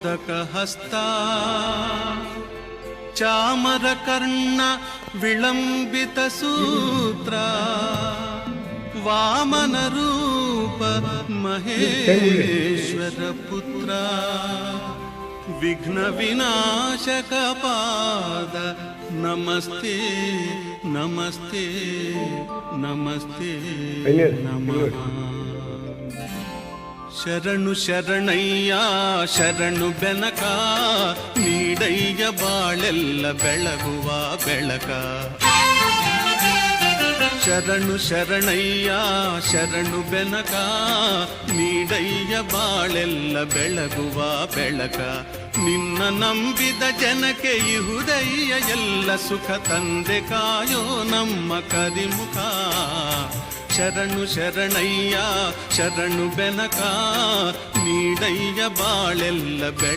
ಹಸ್ತಾ ಚಾಮರಕರ್ಣ ವಿಳಂಬಿತ ಸೂತ್ರ ವಾಮನ ರೂಪ ಮಹೇಶ್ವರ ಪುತ್ರ ವಿಘ್ನ ವಿನಾಶಕ ಪಾದ ನಮಸ್ತೆ ನಮಸ್ತೆ ನಮಸ್ತೆ ನಮಃ. ಶರಣು ಶರಣಯ್ಯ ಶರಣು ಬೆನಕ ನೀಡಯ್ಯ ಬಾಳೆಲ್ಲ ಬೆಳಗುವ ಬೆಳಕ. ಶರಣು ಶರಣಯ್ಯ ಶರಣು ಬೆನಕ ನೀಡಯ್ಯ ಬಾಳೆಲ್ಲ ಬೆಳಗುವ ಬೆಳಕ. ನಿನ್ನ ನಂಬಿದ ಜನಕ್ಕೆ ಇಹುದಯ್ಯ ಎಲ್ಲ ಸುಖ ತಂದೆ ಕಾಯೋ ನಮ್ಮ ಕರಿಮುಖ. ಶರಣು ಶರಣಯ್ಯ ಶರಣು ಬೆನಕ ನೀಡಯ್ಯ ಬಾಳೆಲ್ಲ ಬೆಳ